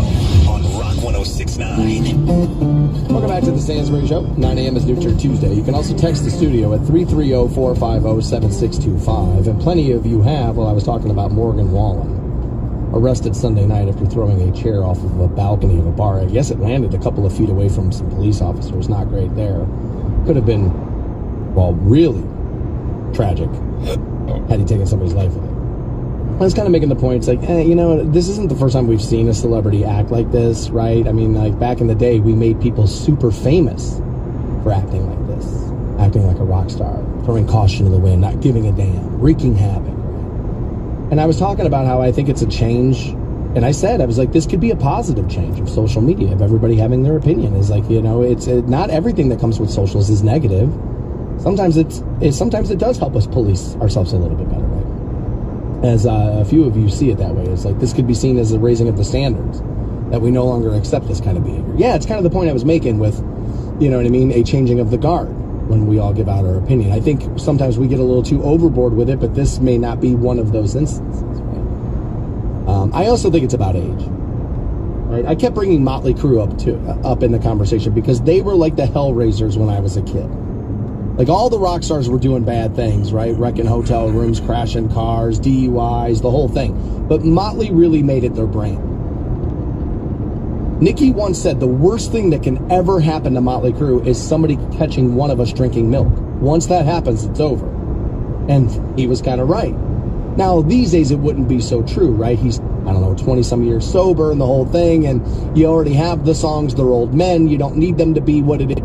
on Rock 1069.
Welcome back to the Stansberry Show. 9 a.m. is New Turn Tuesday. You can also text the studio at 330-450-7625. And plenty of you have, while I was talking about Morgan Wallen. Arrested Sunday night after throwing a chair off of a balcony of a bar. I guess it landed a couple of feet away from some police officers. Not great there. Could have been, well, really tragic had he taken somebody's life with it. I was kind of making the point, it's like, you know, this isn't the first time we've seen a celebrity act like this, right? I mean, like, back in the day, we made people super famous for acting like this. Acting like a rock star. Throwing caution to the wind, not giving a damn. Wreaking havoc. And I was talking about how I think it's a change, and I said, I was like, this could be a positive change of social media, of everybody having their opinion. Is like, you know, it's not everything that comes with socials is negative. Sometimes it does help us police ourselves a little bit better, right? As a few of you see it that way. It's like, this could be seen as a raising of the standards, that we no longer accept this kind of behavior. Yeah, it's kind of the point I was making with, you know what I mean, a changing of the guard. When we all give out our opinion. I think sometimes we get a little too overboard with it, but this may not be one of those instances. Right? I also think it's about age. Right? I kept bringing Motley Crue up in the conversation because they were like the Hellraisers when I was a kid. Like, all the rock stars were doing bad things, right? Wrecking hotel rooms, crashing cars, DUIs, the whole thing. But Motley really made it their brand. Nikki once said the worst thing that can ever happen to Motley Crue is somebody catching one of us drinking milk. Once that happens, it's over. And he was kind of right. Now, these days it wouldn't be so true, right? He's, 20-some years sober and the whole thing, and you already have the songs, they're old men, you don't need them to be what it is.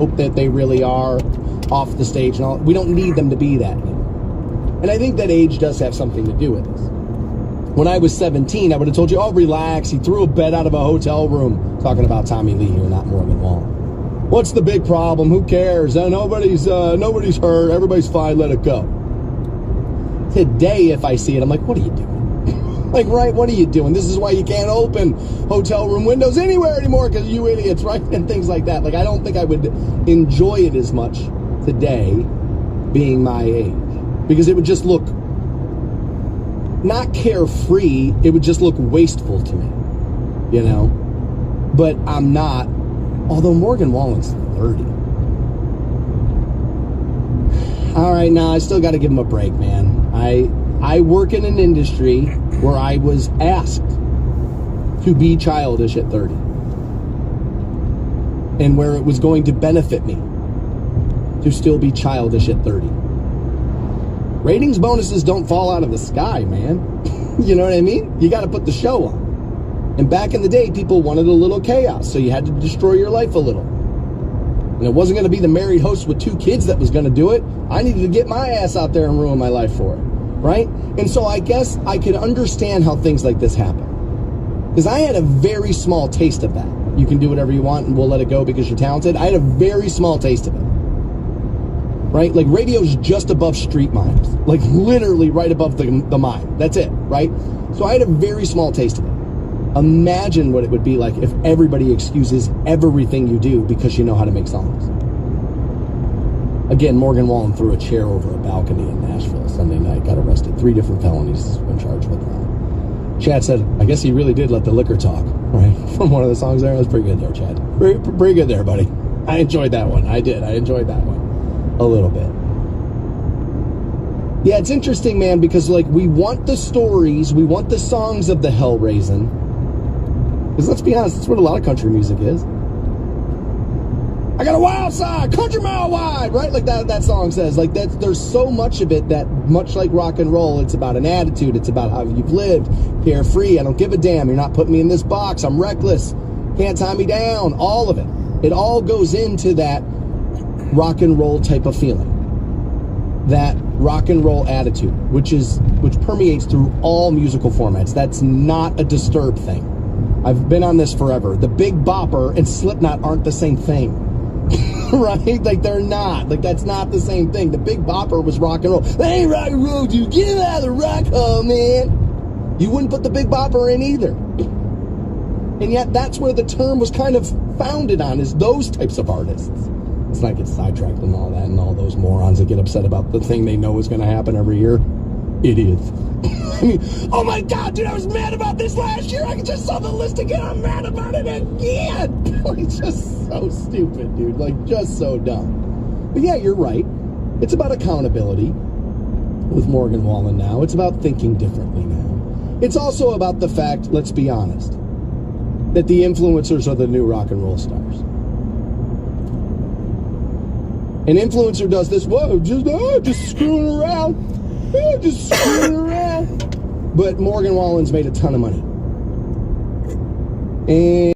hope that they really are off the stage and all. We don't need them to be that. And I think that age does have something to do with this. When I was 17, I would have told you, oh, relax. He threw a bed out of a hotel room. Talking about Tommy Lee here, not Morgan Wallen. What's the big problem? Who cares? Nobody's hurt. Everybody's fine. Let it go. Today, if I see it, I'm like, what are you doing? Like, right, what are you doing? This is why you can't open hotel room windows anywhere anymore, because you idiots, right? And things like that. Like, I don't think I would enjoy it as much today being my age. Because it would just look not carefree, it would just look wasteful to me, you know? But I'm not, although Morgan Wallen's 30. All right, now I still got to give him a break, man. I work in an industry where I was asked to be childish at 30. And where it was going to benefit me to still be childish at 30. Ratings bonuses don't fall out of the sky, man. You know what I mean? You got to put the show on. And back in the day, people wanted a little chaos, so you had to destroy your life a little. And it wasn't going to be the married host with 2 kids that was going to do it. I needed to get my ass out there and ruin my life for it, right? And so I guess I could understand how things like this happen. Because I had a very small taste of that. You can do whatever you want and we'll let it go because you're talented. I had a very small taste of it. Right? Like, radio's just above street mimes. Like, literally right above the mime. That's it, right? So I had a very small taste of it. Imagine what it would be like if everybody excuses everything you do because you know how to make songs. Again, Morgan Wallen threw a chair over a balcony in Nashville Sunday night, got arrested. 3 different felonies been charged with that. Chad said, I guess he really did let the liquor talk, right? From one of the songs there. That was pretty good there, Chad. Pretty good there, buddy. I enjoyed that one. I did. I enjoyed that one. A little bit. Yeah, it's interesting, man, because, like, we want the stories, we want the songs of the hell raising. Because let's be honest, that's what a lot of country music is. I got a wild side, country mile wide, right? Like that song says. Like, there's so much of it that, much like rock and roll, it's about an attitude. It's about how you've lived, carefree. I don't give a damn. You're not putting me in this box. I'm reckless. Can't tie me down. All of it. It all goes into that rock and roll type of feeling, that rock and roll attitude, which permeates through all musical formats. That's not a Disturbed thing. I've been on this forever. The Big Bopper and Slipknot aren't the same thing, right? Like, they're not. Like, that's not the same thing. The Big Bopper was rock and roll. That ain't rock and roll, dude. Get out of the rock hole, man. You wouldn't put the Big Bopper in either. And yet, that's where the term was kind of founded on, is those types of artists. Let's not get sidetracked and all that, and all those morons that get upset about the thing they know is going to happen every year. Idiots. I mean, oh my God, dude, I was mad about this last year. I just saw the list again. I'm mad about it again. Like, just so stupid, dude. Like, just so dumb. But yeah, you're right. It's about accountability with Morgan Wallen now. It's about thinking differently now. It's also about the fact, let's be honest, that the influencers are the new rock and roll stars. An influencer does this, whoa, just screwing around. Just screwing around. But Morgan Wallen's made a ton of money. And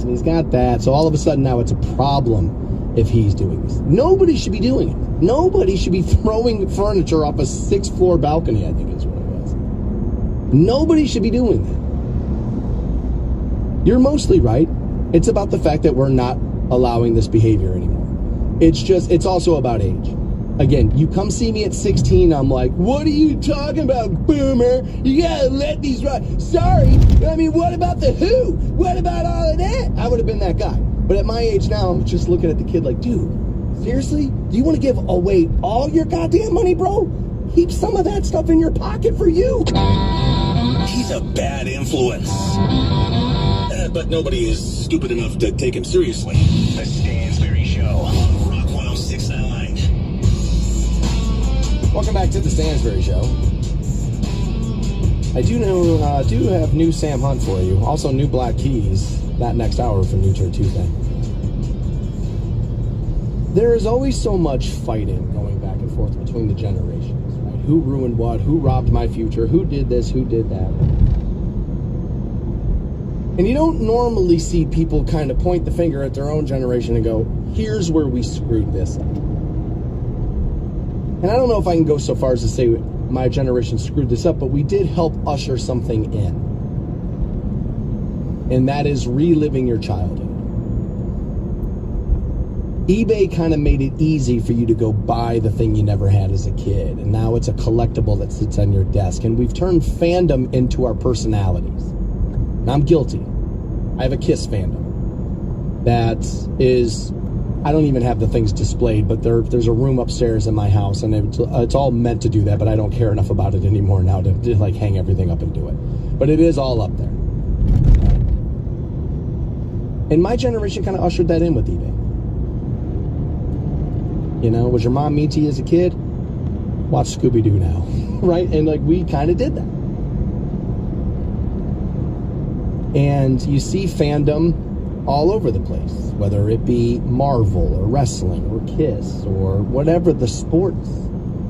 he's got that. So all of a sudden now it's a problem if he's doing this. Nobody should be doing it. Nobody should be throwing furniture off a 6th floor balcony, I think is what it was. Nobody should be doing that. You're mostly right. It's about the fact that we're not allowing this behavior anymore. It's also about age. Again, you come see me at 16, I'm like, what are you talking about, boomer? You gotta let these rock. Sorry, I mean, what about the Who? What about all of that? I would have been that guy. But at my age now, I'm just looking at the kid like, dude, seriously? Do you want to give away all your goddamn money, bro? Keep some of that stuff in your pocket for you.
He's a bad influence. But nobody is stupid enough to take him seriously. The Stansberry Show on Rock 1069.
Welcome back to the Stansberry Show. I do have new Sam Hunt for you. Also new Black Keys that next hour for New Turd Tuesday. There is always so much fighting going back and forth between the generations, right? Who ruined what? Who robbed my future? Who did this? Who did that? And you don't normally see people kind of point the finger at their own generation and go, here's where we screwed this up. And I don't know if I can go so far as to say my generation screwed this up, but we did help usher something in. And that is reliving your childhood. eBay kind of made it easy for you to go buy the thing you never had as a kid. And now it's a collectible that sits on your desk. And we've turned fandom into our personalities. And I'm guilty. I have a Kiss fandom. That is, I don't even have the things displayed, but there's a room upstairs in my house, and it's all meant to do that, but I don't care enough about it anymore now to like hang everything up and do it. But it is all up there. And my generation kind of ushered that in with eBay. You know, was your mom mean to you as a kid? Watch Scooby-Doo now, right? And like we kind of did that. And you see fandom all over the place, whether it be Marvel or wrestling or Kiss or whatever the sports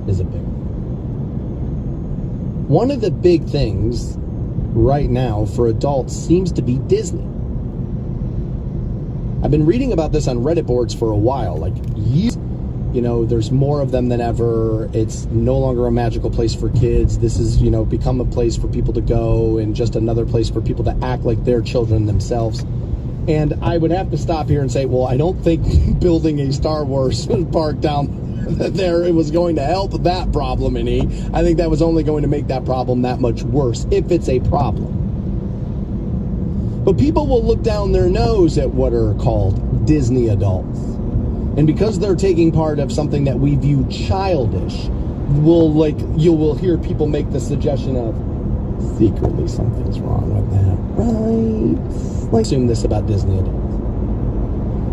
is a big one. One of the big things right now for adults seems to be Disney. I've been reading about this on Reddit boards for a while, like years. You know, there's more of them than ever. It's no longer a magical place for kids. This is, you know, become a place for people to go and just another place for people to act like they're children themselves. And I would have to stop here and say, well, I don't think building a Star Wars park down there, it was going to help that problem any. I think that was only going to make that problem that much worse, if it's a problem. But people will look down their nose at what are called Disney adults. And because they're taking part of something that we view childish, you will hear people make the suggestion of, secretly something's wrong with that, right? Like, assume this about Disney adults.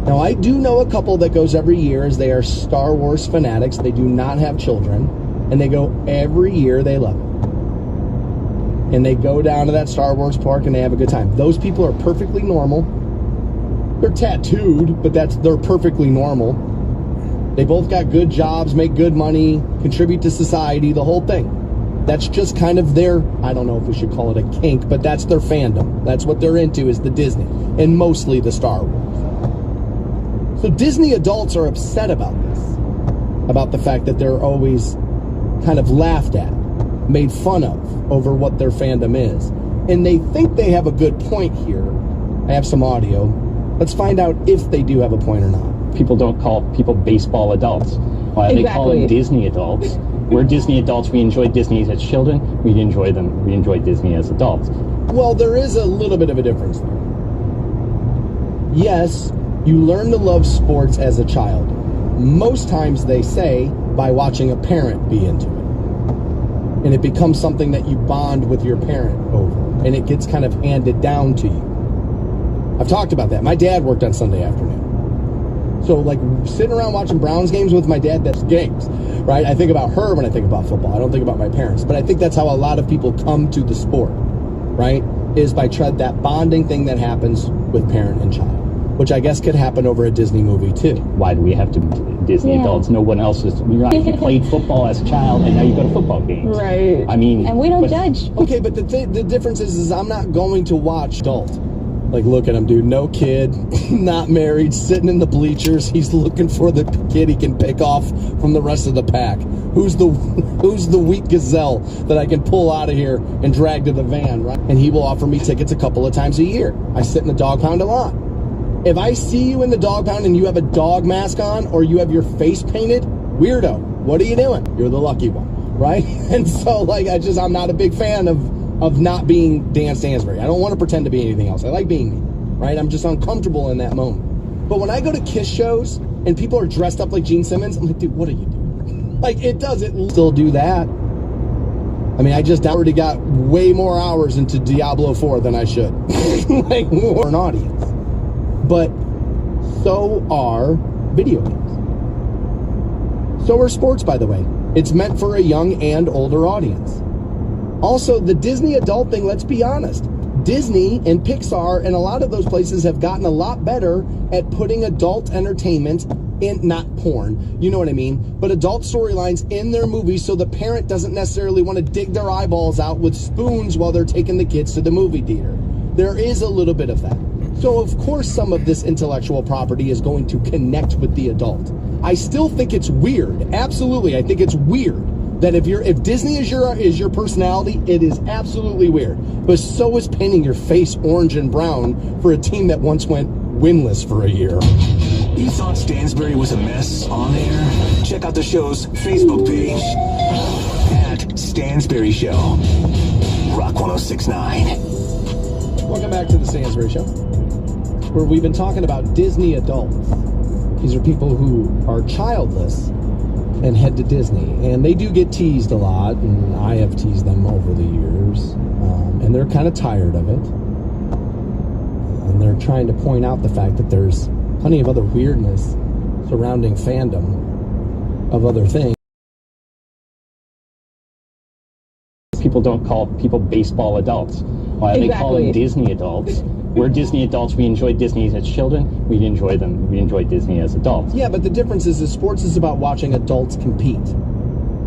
Now, I do know a couple that goes every year, as they are Star Wars fanatics. They do not have children, and they go every year. They love it. And they go down to that Star Wars park, and they have a good time. Those people are perfectly normal. They're tattooed, but they're perfectly normal. They both got good jobs, make good money, contribute to society, the whole thing. That's just kind of their, I don't know if we should call it a kink, but that's their fandom. That's what they're into, is the Disney, and mostly the Star Wars. So Disney adults are upset about this, about the fact that they're always kind of laughed at, made fun of over what their fandom is. And they think they have a good point here. I have some audio. Let's find out if they do have a point or not.
People don't call people baseball adults. Why they call them Disney adults? We're Disney adults. We enjoy Disney as children. We enjoy Disney as adults.
Well, there is a little bit of a difference there. Yes, you learn to love sports as a child. Most times they say by watching a parent be into it. And it becomes something that you bond with your parent over. And it gets kind of handed down to you. I've talked about that. My dad worked on Sunday afternoon. So, like, sitting around watching Browns games with my dad, that's games, right? I think about her when I think about football. I don't think about my parents. But I think that's how a lot of people come to the sport, right? Is by that bonding thing that happens with parent and child, which I guess could happen over a Disney movie, too.
Why do we have to Disney adults? No one else is. You played football as a child, and now you go to football games.
Right.
I mean...
And we don't judge.
Okay, but the difference is I'm not going to watch adult. Like, look at him, dude. No kid, not married, sitting in the bleachers. He's looking for the kid he can pick off from the rest of the pack. Who's the weak gazelle that I can pull out of here and drag to the van, right? And he will offer me tickets a couple of times a year. I sit in the dog pound a lot. If I see you in the dog pound and you have a dog mask on or you have your face painted, weirdo, what are you doing? You're the lucky one, right? And so, like, I'm not a big fan of not being Dan Stansbury. I don't want to pretend to be anything else. I like being me, right? I'm just uncomfortable in that moment. But when I go to Kiss shows and people are dressed up like Gene Simmons, I'm like, dude, what are you doing? Like, it still do that. I mean, I just already got way more hours into Diablo 4 than I should. Like, more an audience. But so are video games. So are sports, by the way. It's meant for a young and older audience. Also, the Disney adult thing, let's be honest. Disney and Pixar and a lot of those places have gotten a lot better at putting adult entertainment in, not porn, you know what I mean, but adult storylines in their movies so the parent doesn't necessarily want to dig their eyeballs out with spoons while they're taking the kids to the movie theater. There is a little bit of that. So, of course, some of this intellectual property is going to connect with the adult. I still think it's weird. Absolutely, I think it's weird that if Disney is your personality, it is absolutely weird. But so is painting your face orange and brown for a team that once went winless for a year.
You thought Stansbury was a mess on air? Check out the show's Facebook page at Stansbury Show. Rock 106.9.
Welcome back to the Stansbury Show, where we've been talking about Disney adults. These are people who are childless and head to Disney, and they do get teased a lot, and I have teased them over the years, and they're kind of tired of it, and they're trying to point out the fact that there's plenty of other weirdness surrounding fandom of other things.
People don't call people baseball adults. Why are they calling Disney adults? We're Disney adults. We enjoyed Disney as children. We enjoy them. We enjoy Disney as adults.
Yeah, but the difference is that sports is about watching adults compete,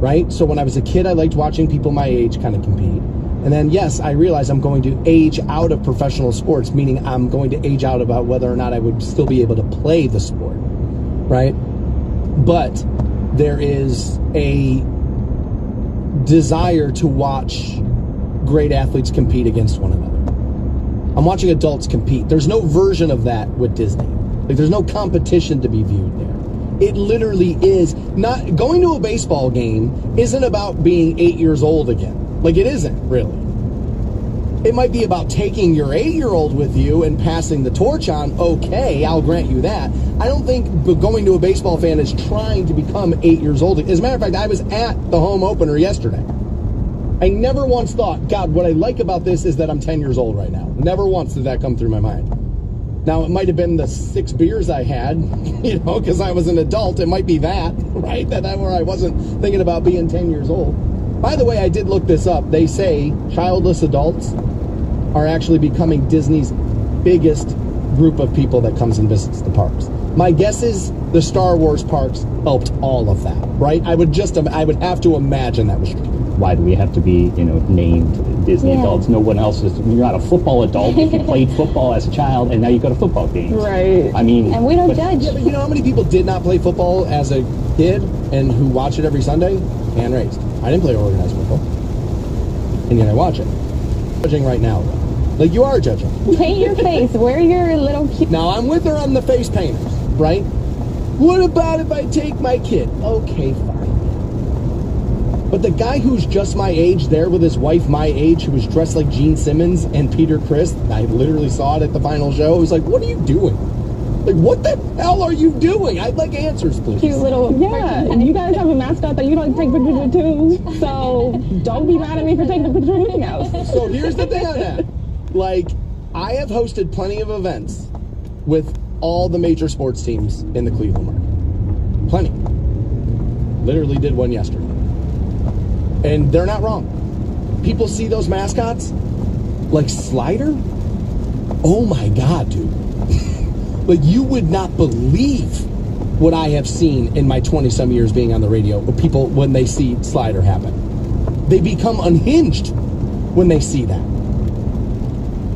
right? So when I was a kid, I liked watching people my age kind of compete. And then, yes, I realized I'm going to age out of professional sports, meaning I'm going to age out about whether or not I would still be able to play the sport, right? But there is a desire to watch great athletes compete against one another. I'm watching adults compete. There's no version of that with Disney. Like, there's no competition to be viewed there. It literally is not. Going to a baseball game isn't about being 8 years old again. Like, it isn't, really. It might be about taking your 8-year-old with you and passing the torch on. Okay, I'll grant you that. I don't think going to a baseball fan is trying to become 8 years old. As a matter of fact, I was at the home opener yesterday. I never once thought, God, what I like about this is that I'm 10 years old right now. Never once did that come through my mind. Now, it might have been the 6 beers I had, because I was an adult. It might be that, right? That where I wasn't thinking about being 10 years old. By the way, I did look this up. They say childless adults are actually becoming Disney's biggest group of people that comes and visits the parks. My guess is the Star Wars parks helped all of that, right? I would have to imagine that was true.
Why do we have to be, named Disney adults? No one else is. You're not a football adult if you played football as a child and now you go to football games.
Right.
I mean,
and we don't judge.
Yeah, but you know how many people did not play football as a kid and who watch it every Sunday? Hand raised. I didn't play organized football, and yet I watch it. I'm judging right now, though. Like, you are judging.
Paint your face. Wear your little cute.
Now, I'm with her on the face painters, right? What about if I take my kid? Okay, fine. But the guy who's just my age there with his wife my age, who was dressed like Gene Simmons and Peter Criss, I literally saw it at the final show. I was like, what are you doing? Like, what the hell are you doing? I'd like answers, please.
Cute little... Yeah, and you guys have a mascot that you don't take pictures with too. So don't be mad at me for taking a picture of Mickey Mouse.
So here's the thing on that. Like, I have hosted plenty of events with all the major sports teams in the Cleveland market. Plenty. Literally did one yesterday. And they're not wrong. People see those mascots, like Slider. Oh my God, dude. Like, you would not believe what I have seen in my 20-some years being on the radio. People, when they see Slider happen, they become unhinged when they see that.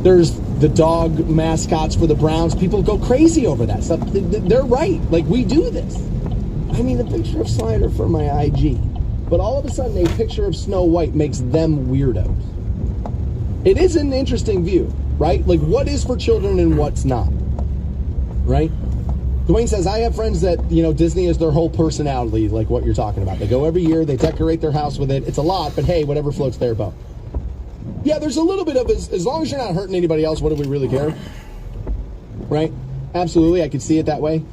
There's the dog mascots for the Browns. People go crazy over that stuff. They're right. Like, we do this. I mean, the picture of Slider for my IG. But all of a sudden, a picture of Snow White makes them weirdos. It is an interesting view, right? Like, what is for children and what's not, right? Dwayne says, I have friends that, Disney is their whole personality, like what you're talking about. They go every year, they decorate their house with it. It's a lot, but hey, whatever floats their boat. Yeah, there's a little bit of, as long as you're not hurting anybody else, what do we really care? Right? Absolutely, I could see it that way.